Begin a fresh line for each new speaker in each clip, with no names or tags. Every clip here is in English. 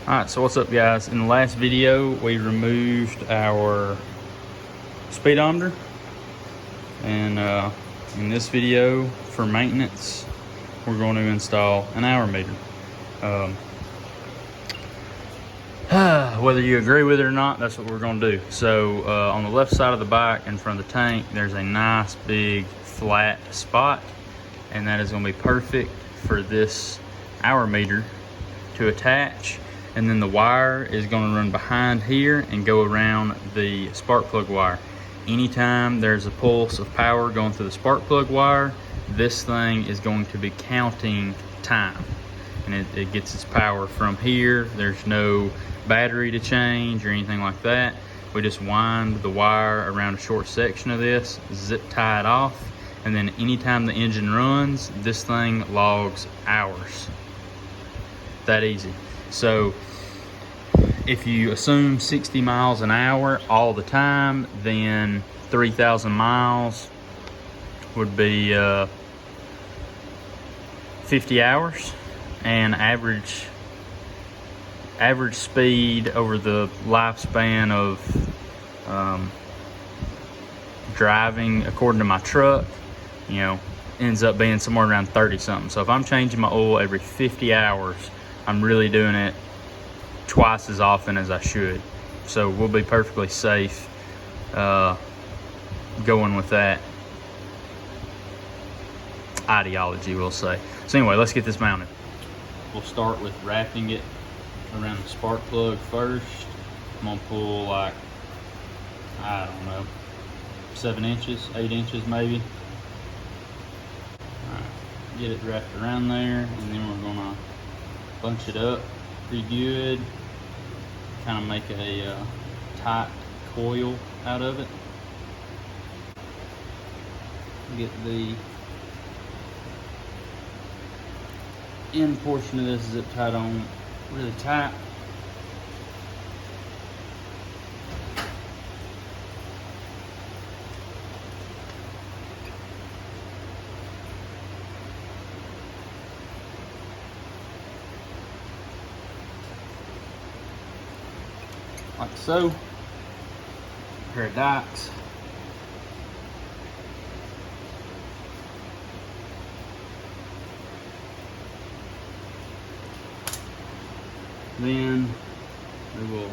Alright, so what's up guys? In the last video we removed our speedometer, and in this video for maintenance we're going to install an hour meter. Whether you agree with it or not, that's what we're going to do. So on the left side of the bike in front of the tank there's a nice big flat spot, and that is going to be perfect for this hour meter to attach. And then the wire is going to run behind here and go around the spark plug wire. Anytime there's a pulse of power going through the spark plug wire, this thing is going to be counting time, and it gets its power from here. There's no battery to change or anything like that. We just wind the wire around a short section of this, zip tie it off, and then anytime the engine runs, this thing logs hours. That easy. So if you assume 60 miles an hour all the time, then 3,000 miles would be 50 hours, and average speed over the lifespan of driving according to my truck, ends up being somewhere around 30 something. So if I'm changing my oil every 50 hours, I'm really doing it twice as often as I should. So we'll be perfectly safe going with that ideology, we'll say. So anyway, let's get this mounted. We'll start with wrapping it around the spark plug first. I'm gonna pull like, I don't know, 7 inches, 8 inches maybe. All right, get it wrapped around there, and then we're gonna bunch it up pretty good, kind of make a tight coil out of it. Get the end portion of this zip tied on really tight. Like so. A pair of dikes. Then we will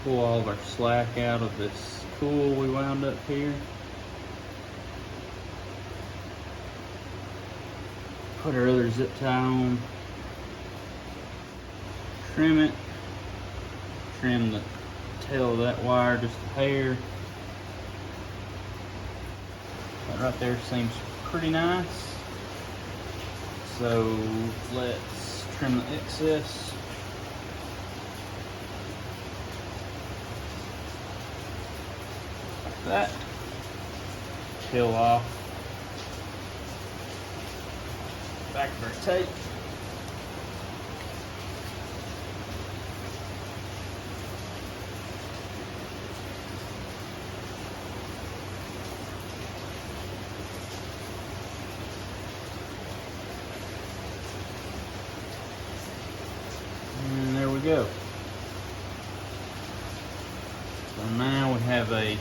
pull all of our slack out of this coil we wound up here. Put our other zip tie on. Trim it. Trim the tail of that wire just a hair. That right there seems pretty nice. So let's trim the excess. Like that. Peel off back of our tape. And there we go. So now we have a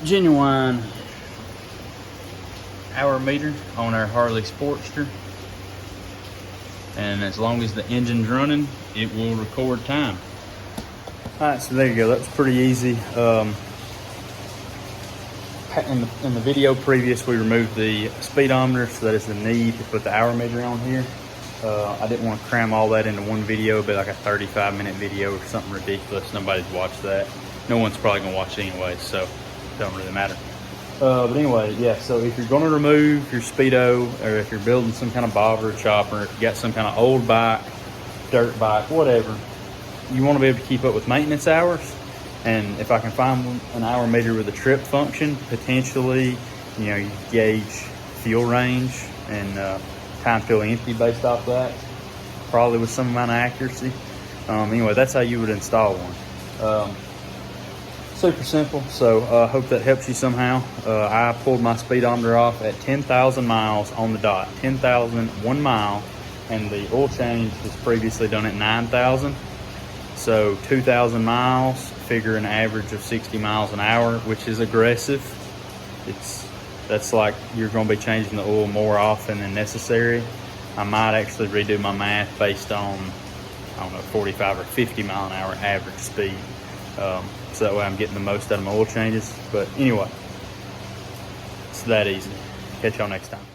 genuine hour meter on our Harley Sportster, and as long as the engine's running, it will record time. Alright, so there you go. That was pretty easy. In the video previous, we removed the speedometer, so that is the need to put the hour meter on here. I didn't want to cram all that into one video, but like a 35-minute video or something ridiculous. Nobody's watched that. No one's probably gonna watch it anyway, so it don't really matter. But anyway, yeah, so if you're gonna remove your Speedo, or if you're building some kind of bobber or chopper, if you got some kind of old bike, dirt bike, whatever, you wanna be able to keep up with maintenance hours. And if I can find an hour meter with a trip function, potentially, you gauge fuel range and time feel empty based off that, probably with some amount of accuracy. Anyway, that's how you would install one. Super simple. So I hope that helps you somehow. I pulled my speedometer off at 10,000 miles on the dot. 10,000, 1 mile and the oil change was previously done at 9,000. So 2,000 miles, figure an average of 60 miles an hour, which is aggressive. That's like you're going to be changing the oil more often than necessary. I might actually redo my math based on, I don't know, 45 or 50 mile an hour average speed. So that way I'm getting the most out of my oil changes. But anyway, it's that easy. Catch y'all next time.